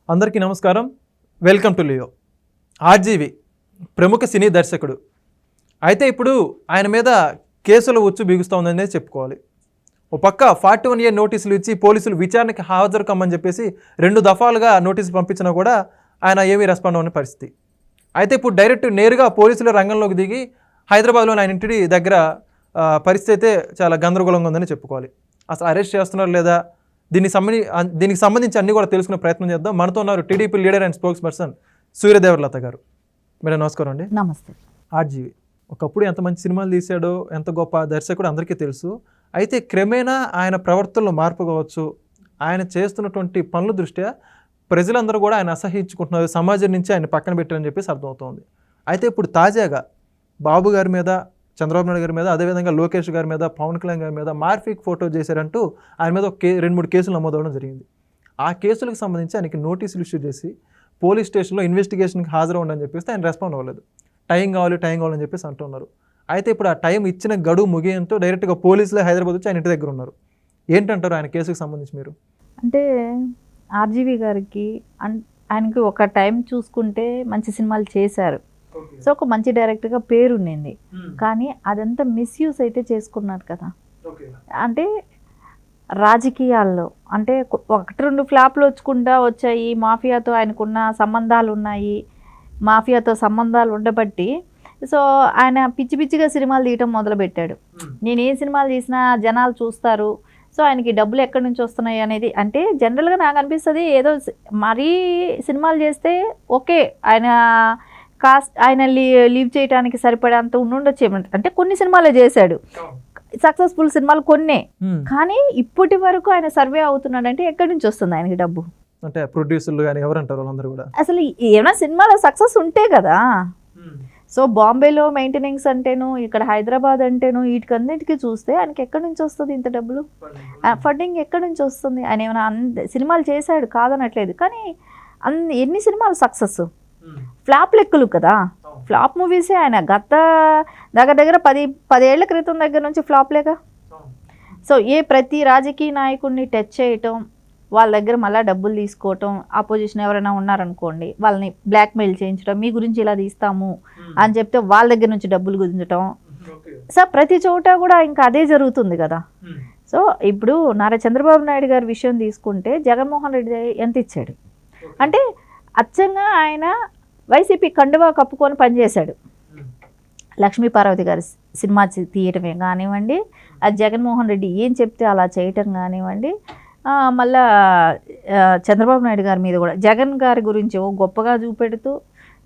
అందరికీ నమస్కారం. Welcome to Leo. RGV ప్రముఖ సినీ దర్శకుడు. అయితే ఇప్పుడు ఆయన మీద కేసుల ఉచ్చు బిగుస్తోందనే చెప్పుకోవాలి. ఓ పక్క 41A నోటీసులు ఇచ్చి పోలీసులు విచారణకి హాజరు కమ్మని చెప్పేసి 2 దఫాలుగా నోటీసులు పంపించినా కూడా ఆయన ఏమీ రెస్పాండ్ అవ్వని పరిస్థితి. అయితే ఇప్పుడు డైరెక్ట్ నేరుగా పోలీసులు రంగంలోకి దిగి హైదరాబాద్లోని ఆయన ఇంటి దగ్గర పరిస్థితి అయితే చాలా గందరగోళంగా ఉందని చెప్పుకోవాలి. అసలు అరెస్ట్ చేస్తున్నారు లేదా, దీనికి సంబంధించి అన్ని కూడా తెలుసుకునే ప్రయత్నం చేద్దాం. మనతో ఉన్నారు TDP leader and spokesperson Suryadevara Latha garu. Madam నమస్కారం అండి. నమస్తే. ఆర్జీవి ఒకప్పుడు ఎంత మంచి సినిమాలు తీశాడో, ఎంత గొప్ప దర్శకుడు అందరికీ తెలుసు. అయితే క్రమేణా ఆయన ప్రవర్తనలో మార్పు కావచ్చు, ఆయన చేస్తున్నటువంటి పనుల దృష్ట్యా ప్రజలందరూ కూడా ఆయన అసహించుకుంటున్నారు, సమాజం నుంచి ఆయన పక్కన పెట్టారని చెప్పేసి అర్థమవుతోంది. అయితే ఇప్పుడు తాజాగా బాబు గారి మీద, చంద్రబాబు నాయుడు గారి మీద, అదేవిధంగా లోకేష్ గారి మీద, పవన్ కళ్యాణ్ గారి మీద మార్ఫిక్ ఫోటో చేశారంటూ ఆయన మీద 2-3 కేసులు నమోదవడం జరిగింది. ఆ కేసులకు సంబంధించి ఆయనకి నోటీసులు ఇష్యూ చేసి పోలీస్ స్టేషన్లో ఇన్వెస్టిగేషన్కి హాజరవ్వండి అని చెప్పేసి ఆయన రెస్పాండ్ అవ్వలేదు. టైం కావాలని చెప్పేసి అంటున్నారు. అయితే ఇప్పుడు ఆ టైం ఇచ్చిన గడువు ముగియంతో డైరెక్ట్గా పోలీసులే హైదరాబాద్ వచ్చి ఆయన ఇంటి దగ్గర ఉన్నారు. ఏంటంటారు ఆయన కేసుకు సంబంధించి మీరు? అంటే ఆర్జీవి గారికి ఆయనకి ఒక టైం చూసుకుంటే మంచి సినిమాలు చేశారు. సో ఒక మంచి డైరెక్టర్గా పేరు ఉండింది. కానీ అదంతా మిస్యూజ్ అయితే చేసుకున్నారు కదా. అంటే రాజకీయాల్లో అంటే 1-2 ఫ్లాప్లు వచ్చాయి. మాఫియాతో ఆయనకున్న సంబంధాలు ఉన్నాయి. మాఫియాతో సంబంధాలు ఉండబట్టి సో ఆయన పిచ్చిగా సినిమాలు తీయటం మొదలుపెట్టాడు. నేను ఏ సినిమాలు తీసినా జనాలు చూస్తారు, సో ఆయనకి డబ్బులు ఎక్కడి నుంచి వస్తున్నాయి అనేది. అంటే జనరల్గా నాకు అనిపిస్తుంది, ఏదో మరీ సినిమాలు చేస్తే ఓకే, ఆయన లీవ్ చేయడానికి సరిపడేంత ఉండొచ్చు. అంటే కొన్ని సినిమాలే చేశాడు, సక్సెస్ఫుల్ సినిమాలు కొన్నే. కానీ ఇప్పటి వరకు ఆయన సర్వే అవుతున్నాడు అంటే ఎక్కడి నుంచి వస్తుంది ఆయనకి డబ్బు? అంటే ప్రొడ్యూసర్లు కానీ ఎవరంటారు వాళ్ళందరూ కూడా అసలు ఏమైనా సినిమాలో సక్సెస్ ఉంటే కదా. సో బాంబేలో మెయింటెనెన్స్ అంటేను, ఇక్కడ హైదరాబాద్ అంటేను, వీటికన్నిటికీ చూస్తే ఆయనకి ఎక్కడి నుంచి వస్తుంది ఇంత డబ్బులు? ఫండింగ్ ఎక్కడి నుంచి వస్తుంది? ఆయన ఏమైనా సినిమాలు చేశాడు కాదనట్లేదు, కానీ ఎన్ని సినిమాలు సక్సెస్? ఫ్లాప్ లెక్కలు కదా. ఫ్లాప్ మూవీసే ఆయన దగ్గర 10 ఏళ్ల క్రితం దగ్గర నుంచి ఫ్లాప్లేగా. సో ప్రతి రాజకీయ నాయకుడిని టచ్ చేయటం, వాళ్ళ దగ్గర మళ్ళీ డబ్బులు తీసుకోవటం, ఆపోజిషన్ ఎవరైనా ఉన్నారనుకోండి వాళ్ళని బ్లాక్మెయిల్ చేయించడం, మీ గురించి ఇలా తీస్తాము అని చెప్తే వాళ్ళ దగ్గర నుంచి డబ్బులు గుంజటం. సో ప్రతి చోట కూడా ఇంకా అదే జరుగుతుంది కదా. సో ఇప్పుడు నారా చంద్రబాబు నాయుడు గారి విషయం తీసుకుంటే జగన్మోహన్ రెడ్డి ఎంత ఇచ్చాడు అంటే అచ్చంగా ఆయన వైసీపీ కండువా కప్పుకొని పనిచేశాడు. లక్ష్మీ పార్వతి గారి సినిమా తీయటమే కానివ్వండి, అది జగన్మోహన్ రెడ్డి ఏం చెప్తే అలా చేయటం కానివ్వండి, మళ్ళా చంద్రబాబు నాయుడు గారి మీద కూడా జగన్ గారి గురించి గొప్పగా చూపెడుతూ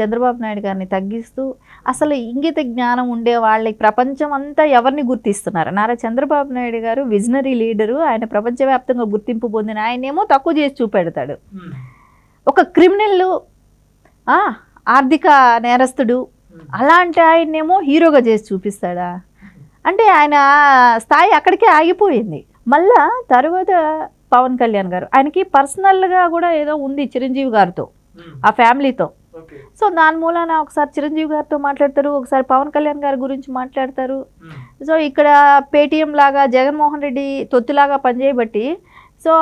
చంద్రబాబు నాయుడు గారిని తగ్గిస్తూ, అసలు ఇంగిత జ్ఞానం ఉండే వాళ్ళకి ప్రపంచం అంతా ఎవరిని గుర్తిస్తున్నారు? నారా చంద్రబాబు నాయుడు గారు విజనరీ లీడరు, ఆయన ప్రపంచవ్యాప్తంగా గుర్తింపు పొందిన ఆయనేమో తక్కువ చేసి చూపెడతాడు. ఒక క్రిమినల్, ఆర్థిక నేరస్తుడు, అలాంటి ఆయన్నేమో హీరోగా చేసి చూపిస్తాడా? అంటే ఆయన స్థాయి అక్కడికే ఆగిపోయింది. మళ్ళా తర్వాత పవన్ కళ్యాణ్ గారు, ఆయనకి పర్సనల్గా కూడా ఏదో ఉంది చిరంజీవి గారితో, ఆ ఫ్యామిలీతో. సో దాని మూలాన ఒకసారి చిరంజీవి గారితో మాట్లాడతారు, ఒకసారి పవన్ కళ్యాణ్ గారి గురించి మాట్లాడతారు. సో ఇక్కడ పేటీఎం లాగా జగన్మోహన్ రెడ్డి తొత్తులాగా పనిచేయబట్టి సో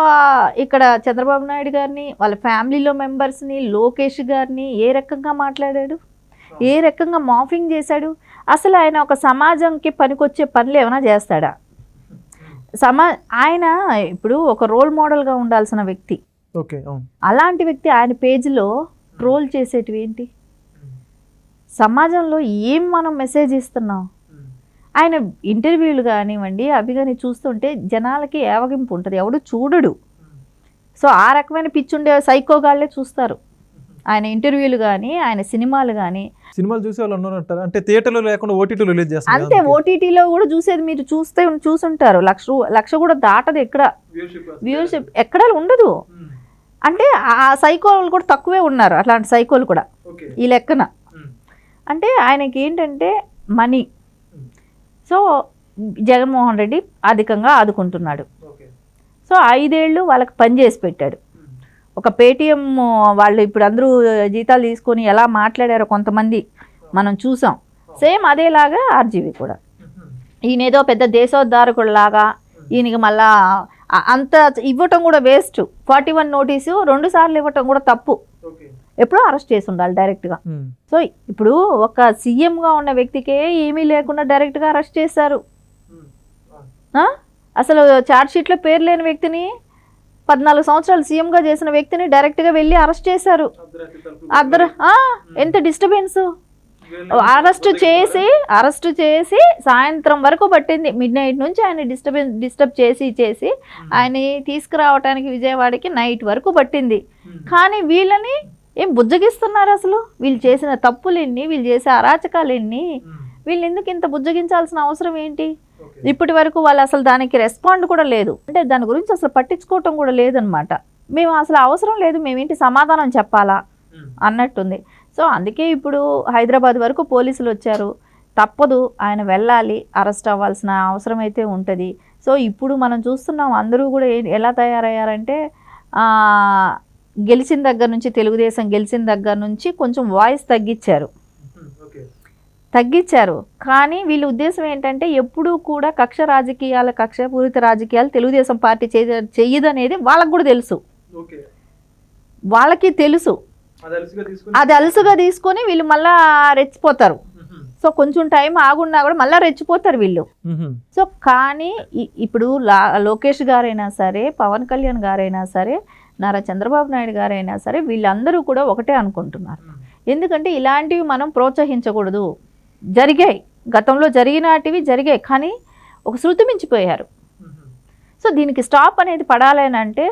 ఇక్కడ చంద్రబాబు నాయుడు గారిని, వాళ్ళ ఫ్యామిలీలో మెంబర్స్ని, లోకేష్ గారిని ఏ రకంగా మాట్లాడాడు, ఏ రకంగా మాఫింగ్ చేశాడు? అసలు ఆయన ఒక సమాజంకి పనికొచ్చే పనులు ఏమైనా చేస్తాడా? ఆయన ఇప్పుడు ఒక రోల్ మోడల్గా ఉండాల్సిన వ్యక్తి. అలాంటి వ్యక్తి ఆయన పేజీలో ట్రోల్ చేసేటివి ఏంటి? సమాజంలో ఏం మనం మెసేజ్ ఇస్తున్నాం? ఆయన ఇంటర్వ్యూలు కానివ్వండి అవి కానీ చూస్తుంటే జనాలకి ఏవగింపు ఉంటుంది, ఎవడు చూడడు. సో ఆ రకమైన పిచ్చుండే సైకోగాళ్లే చూస్తారు ఆయన ఇంటర్వ్యూలు కానీ, ఆయన సినిమాలు కానీ. సినిమాలు చూసే వాళ్ళు ఉన్నారంటారు, అంటే థియేటర్లో లేకుండా ఓటీటీలో రిలీజ్ చేస్తారు. అంతే, ఓటీటీలో కూడా చూసేది మీరు చూసుంటారు. లక్ష కూడా దాటదు, ఎక్కడ వ్యూవర్షిప్ ఎక్కడ ఉండదు. అంటే ఆ సైకోలు కూడా తక్కువే ఉన్నారు, అట్లాంటి సైకోలు కూడా ఈ లెక్కన. అంటే ఆయనకి ఏంటంటే మనీ. సో జగన్మోహన్ రెడ్డి అధికంగా ఆదుకుంటున్నాడు. సో 5 ఏళ్ళు వాళ్ళకి పని చేసి పెట్టాడు. ఒక పేటీఎం వాళ్ళు ఇప్పుడు అందరూ జీతాలు తీసుకొని ఎలా మాట్లాడారో కొంతమంది మనం చూసాం. సేమ్ అదేలాగా ఆర్జీవి కూడా ఈయనేదో పెద్ద దేశోద్ధారకుడు లాగా ఈయనకి మళ్ళా అంత ఇవ్వటం కూడా వేస్ట్. 41 నోటీసు 2 సార్లు ఇవ్వటం కూడా తప్పు. ఎప్పుడో అరెస్ట్ చేసి ఉండాలి డైరెక్ట్గా. సో ఇప్పుడు ఒక సీఎంగా ఉన్న వ్యక్తికే ఏమీ లేకుండా డైరెక్ట్గా అరెస్ట్ చేశారు. అసలు ఛార్జ్షీట్లో పేరు లేని వ్యక్తిని 14 సంవత్సరాలు సీఎంగా చేసిన వ్యక్తిని డైరెక్ట్గా వెళ్ళి అరెస్ట్ చేశారు. ఎంత డిస్టర్బెన్స్. అరెస్ట్ చేసి సాయంత్రం వరకు పట్టింది. మిడ్ నైట్ నుంచి ఆయన డిస్టర్బ్ చేసి ఆయన తీసుకురావడానికి విజయవాడకి నైట్ వరకు పట్టింది. కానీ వీళ్ళని ఏం బుజ్జగిస్తున్నారు? అసలు వీళ్ళు చేసిన తప్పులు ఎన్ని, వీళ్ళు చేసే అరాచకాలు ఎన్ని, వీళ్ళు ఎందుకు ఇంత బుజ్జగించాల్సిన అవసరం ఏంటి? ఇప్పటి వరకు వాళ్ళు అసలు దానికి రెస్పాండ్ కూడా లేదు. అంటే దాని గురించి అసలు పట్టించుకోవటం కూడా లేదనమాట. మేము అసలు అవసరం లేదు, మేమేంటి సమాధానం చెప్పాలా అన్నట్టుంది. సో అందుకే ఇప్పుడు హైదరాబాద్ వరకు పోలీసులు వచ్చారు. తప్పదు, ఆయన వెళ్ళాలి, అరెస్ట్ అవ్వాల్సిన అవసరం అయితే ఉంటుంది. సో ఇప్పుడు మనం చూస్తున్నాం అందరూ కూడా ఎలా తయారయ్యారంటే గెలిచిన దగ్గర నుంచి, తెలుగుదేశం గెలిచిన దగ్గర నుంచి కొంచెం వాయిస్ తగ్గించారు. కానీ వీళ్ళ ఉద్దేశం ఏంటంటే ఎప్పుడూ కూడా కక్షపూరిత రాజకీయాలు తెలుగుదేశం పార్టీ చెయ్యదనేది వాళ్ళకు కూడా తెలుసు. వాళ్ళకి తెలుసు. అది అలుసుగా తీసుకొని వీళ్ళు మళ్ళా రెచ్చిపోతారు. సో కొంచెం టైం ఆగున్నా కూడా మళ్ళీ రెచ్చిపోతారు వీళ్ళు. సో కానీ ఇప్పుడు లోకేష్ గారైనా సరే, పవన్ కళ్యాణ్ గారైనా సరే, నారా చంద్రబాబు నాయుడు గారైనా సరే, వీళ్ళందరూ కూడా ఒకటే అనుకుంటున్నారు. ఎందుకంటే ఇలాంటివి మనం ప్రోత్సహించకూడదు. జరిగాయి, గతంలో జరిగాయి, కానీ ఒక శృతి మించిపోయారు. సో దీనికి స్టాప్ అనేది పడాలేనంటే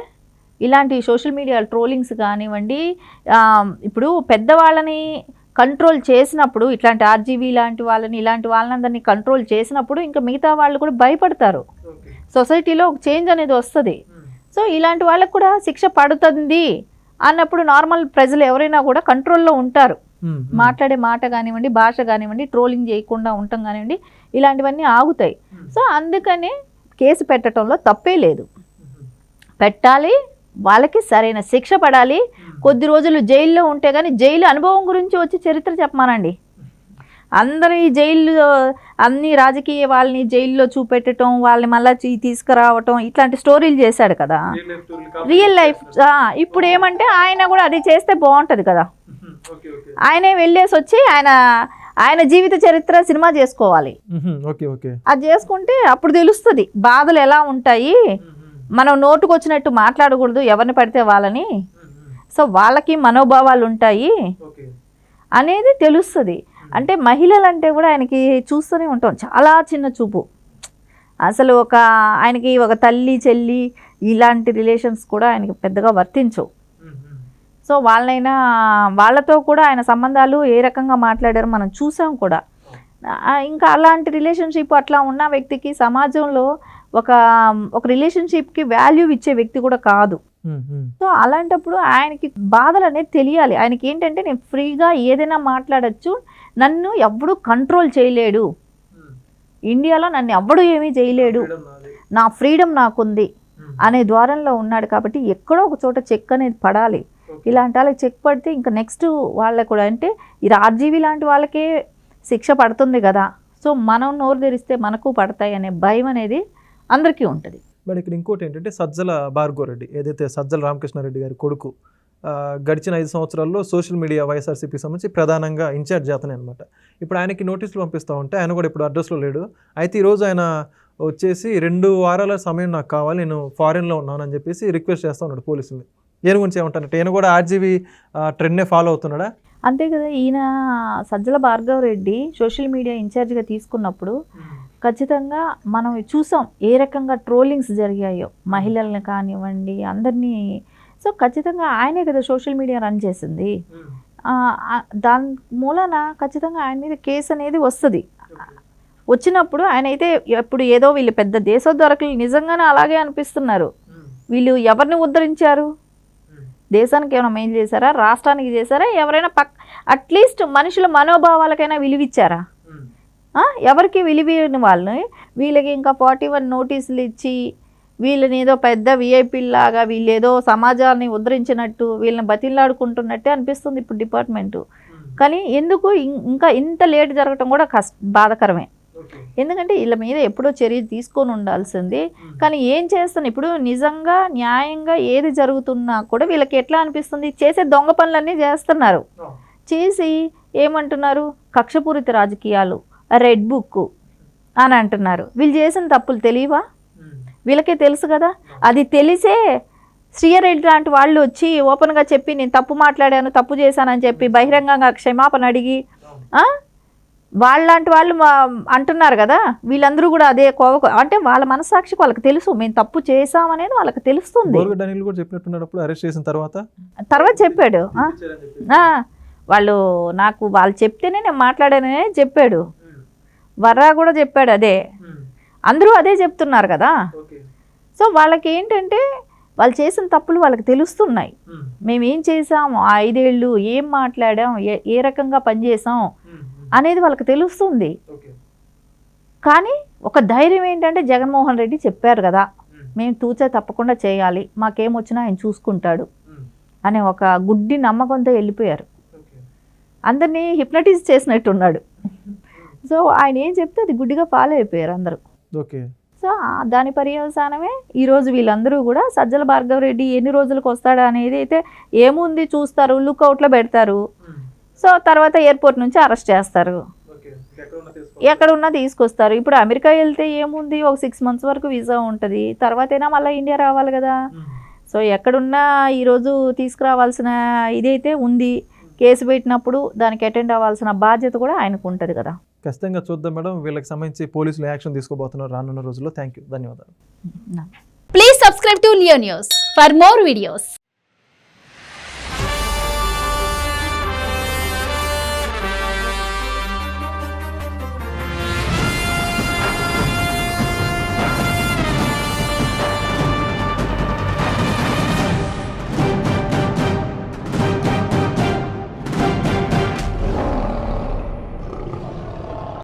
ఇలాంటి సోషల్ మీడియా ట్రోలింగ్స్ కానివ్వండి, ఇప్పుడు పెద్దవాళ్ళని కంట్రోల్ చేసినప్పుడు, ఇట్లాంటి ఆర్జీవీ ఇలాంటి వాళ్ళందరినీ కంట్రోల్ చేసినప్పుడు ఇంకా మిగతా వాళ్ళు కూడా భయపడతారు. సొసైటీలో ఒక చేంజ్ అనేది వస్తుంది. సో ఇలాంటి వాళ్ళకు కూడా శిక్ష పడుతుంది అన్నప్పుడు నార్మల్ ప్రజలు ఎవరైనా కూడా కంట్రోల్లో ఉంటారు. మాట్లాడే మాట కానివ్వండి, భాష కానివ్వండి, ట్రోలింగ్ చేయకుండా ఉండటం కానివ్వండి, ఇలాంటివన్నీ ఆగుతాయి. సో అందుకని కేసు పెట్టడంలో తప్పే లేదు. పెట్టాలి, వాళ్ళకి సరైన శిక్ష పడాలి. కొద్ది రోజులు జైల్లో ఉంటే కానీ జైలు అనుభవం గురించి వచ్చి చరిత్ర చెప్పమానండి. అందరూ ఈ జైల్లో అన్ని రాజకీయ వాళ్ళని జైల్లో చూపెట్టడం, వాళ్ళని మళ్ళీ తీసుకురావటం, ఇట్లాంటి స్టోరీలు చేశాడు కదా రియల్ లైఫ్. ఇప్పుడు ఏమంటే ఆయన కూడా అది చేస్తే బాగుంటుంది కదా. ఆయనే వెళ్ళేసి వచ్చి ఆయన జీవిత చరిత్ర సినిమా చేసుకోవాలి. అది చేసుకుంటే అప్పుడు తెలుస్తుంది బాధలు ఎలా ఉంటాయి. మనం నోటుకు వచ్చినట్టు మాట్లాడకూడదు ఎవరిని పడితే వాళ్ళని. సో వాళ్ళకి మనోభావాలు ఉంటాయి అనేది తెలుస్తుంది. అంటే మహిళలు అంటే కూడా ఆయనకి చూస్తూనే ఉంటాం, చాలా చిన్న చూపు. అసలు ఆయనకి ఒక తల్లి చెల్లి ఇలాంటి రిలేషన్స్ కూడా ఆయనకి పెద్దగా వర్తించవు. సో వాళ్ళతో కూడా ఆయన సంబంధాలు ఏ రకంగా మాట్లాడారో మనం చూసాం కూడా. ఇంకా అలాంటి రిలేషన్షిప్ అట్లా ఉన్న వ్యక్తికి సమాజంలో ఒక రిలేషన్షిప్కి వాల్యూ ఇచ్చే వ్యక్తి కూడా కాదు. సో అలాంటప్పుడు ఆయనకి బాధలు అనేది తెలియాలి. ఆయనకి ఏంటంటే నేను ఫ్రీగా ఏదైనా మాట్లాడచ్చు, నన్ను ఎవ్వడూ కంట్రోల్ చేయలేడు, ఇండియాలో నన్ను ఎవ్వడూ ఏమీ చేయలేడు, నా ఫ్రీడమ్ నాకుంది అనే ద్వారంలో ఉన్నాడు. కాబట్టి ఎక్కడో ఒక చోట చెక్ అనేది పడాలి. ఇలాంటి వాళ్ళకి చెక్ పడితే ఇంకా నెక్స్ట్ వాళ్ళకు కూడా, అంటే ఈ ఆర్జీవీ లాంటి వాళ్ళకే శిక్ష పడుతుంది కదా. సో మనం నోరు తెరిస్తే మనకు పడతాయి అనే భయం అనేది అందరికీ ఉంటుంది. మరి ఇక్కడ ఇంకోటి ఏంటంటే సజ్జల భార్గవరెడ్డి, ఏదైతే సజ్జల రామకృష్ణారెడ్డి గారి కొడుకు, గడిచిన 5 సంవత్సరాల్లో సోషల్ మీడియా వైఎస్ఆర్సీపీకి సంబంధించి ప్రధానంగా ఇన్ఛార్జ్ అతనే అనమాట. ఇప్పుడు ఆయనకి నోటీసులు పంపిస్తూ ఉంటే ఆయన కూడా ఇప్పుడు అడ్రస్లో లేడు. అయితే ఈరోజు ఆయన వచ్చేసి 2 వారాల సమయం నాకు కావాలి, నేను ఫారిన్లో ఉన్నానని చెప్పేసి రిక్వెస్ట్ చేస్తూ ఉన్నాడు పోలీసులు. ఈయన గురించి ఏమంటారంటే ఈయన కూడా ఆర్జీవీ ట్రెండ్నే ఫాలో అవుతున్నాడా? అంతే కదా. ఈయన సజ్జల భార్గవరెడ్డి సోషల్ మీడియా ఇన్ఛార్జ్గా తీసుకున్నప్పుడు ఖచ్చితంగా మనం చూసాం ఏ రకంగా ట్రోలింగ్స్ జరిగాయో, మహిళల్ని కానివ్వండి అందరినీ. సో ఖచ్చితంగా ఆయనే కదా సోషల్ మీడియా రన్ చేసింది. దాని మూలన ఖచ్చితంగా ఆయన మీద కేసు అనేది వస్తుంది. వచ్చినప్పుడు ఆయన అయితే ఎప్పుడు ఏదో వీళ్ళు పెద్ద దేశోద్ధరకులు నిజంగానే అలాగే అనిపిస్తున్నారు. వీళ్ళు ఎవరిని ఉద్ధరించారు? దేశానికి ఏమైనా మేలు చేశారా? రాష్ట్రానికి చేశారా? ఎవరైనా అట్లీస్ట్ మనుషుల మనోభావాలకైనా విలువిచ్చారా? ఎవరికి విలువని వాళ్ళని వీళ్ళకి ఇంకా 41 నోటీసులు ఇచ్చి వీళ్ళని ఏదో పెద్ద విఐపీలాగా వీళ్ళు ఏదో సమాజాన్ని ఉద్ధరించినట్టు వీళ్ళని బతిలాడుకుంటున్నట్టే అనిపిస్తుంది ఇప్పుడు డిపార్ట్మెంటు. కానీ ఎందుకు ఇంకా ఇంత లేట్ జరగటం కూడా బాధాకరమే. ఎందుకంటే వీళ్ళ మీద ఎప్పుడో చర్య తీసుకొని ఉండాల్సింది. కానీ ఏం చేస్తాను ఇప్పుడు, నిజంగా న్యాయంగా ఏది జరుగుతున్నా కూడా వీళ్ళకి ఎట్లా అనిపిస్తుంది, చేసే దొంగ పనులన్నీ చేస్తున్నారు. చేసి ఏమంటున్నారు, కక్షపూరిత రాజకీయాలు, రెడ్ బుక్ అని అంటున్నారు. వీళ్ళు చేసిన తప్పులు తెలియవా? వీళ్ళకే తెలుసు కదా. అది తెలిసే శ్రీయారెడ్డి లాంటి వాళ్ళు వచ్చి ఓపెన్గా చెప్పి నేను తప్పు మాట్లాడాను, తప్పు చేశానని చెప్పి బహిరంగంగా క్షమాపణ అడిగి వాళ్ళలాంటి వాళ్ళు అంటున్నారు కదా. వీళ్ళందరూ కూడా అదే అంటే వాళ్ళ మనస్సాక్షికి వాళ్ళకి తెలుసు మేము తప్పు చేసామనేది వాళ్ళకి తెలుస్తుంది. అరెస్ట్ చేసిన తర్వాత చెప్పాడు వాళ్ళు చెప్తేనే నేను మాట్లాడాననే చెప్పాడు. వర్రా కూడా చెప్పాడు అదే. అందరూ అదే చెప్తున్నారు కదా. సో వాళ్ళకి ఏంటంటే వాళ్ళు చేసిన తప్పులు వాళ్ళకి తెలుస్తున్నాయి. మేము ఏం చేసాం, 5 ఏళ్ళు ఏం మాట్లాడాం, ఏ రకంగా పనిచేసాం అనేది వాళ్ళకి తెలుస్తుంది. కానీ ఒక ధైర్యం ఏంటంటే జగన్మోహన్ రెడ్డి చెప్పారు కదా, మేము తూచా తప్పకుండా చేయాలి, మాకేమొచ్చినా ఆయన చూసుకుంటాడు అనే ఒక గుడ్డి నమ్మకంతో వెళ్ళిపోయారు. అందరినీ హిప్నటైజ్ చేసినట్టున్నాడు. సో ఆయన ఏం చెప్తే అది గుడ్డిగా ఫాలో అయిపోయారు అందరూ. సో దాని పర్యవసానమే ఈరోజు వీళ్ళందరూ కూడా సజ్జల భార్గవరెడ్డి ఎన్ని రోజులకు వస్తాడా అనేది అయితే ఏముంది చూస్తారు, లుక్అవుట్లో పెడతారు. సో తర్వాత ఎయిర్పోర్ట్ నుంచి అరెస్ట్ చేస్తారు, ఎక్కడున్నా తీసుకొస్తారు. ఇప్పుడు అమెరికా వెళ్తే ఏముంది, ఒక 6 months వరకు వీసా ఉంటుంది, తర్వాతైనా మళ్ళీ ఇండియా రావాలి కదా. సో ఎక్కడున్నా ఈరోజు తీసుకురావాల్సిన ఇదైతే ఉంది. కేసు పెట్టినప్పుడు దానికి అటెండ్ అవ్వాల్సిన బాధ్యత కూడా ఆయనకు ఉంటుంది కదా. ఖచ్చితంగా చూద్దాం మేడం, వీళ్ళకి సంబంధించి పోలీసులు యాక్షన్ తీసుకోబోతున్నారు రానున్న రోజుల్లో. థ్యాంక్ యూ, ధన్యవాదాలు. Please subscribe to Leo news for more videos.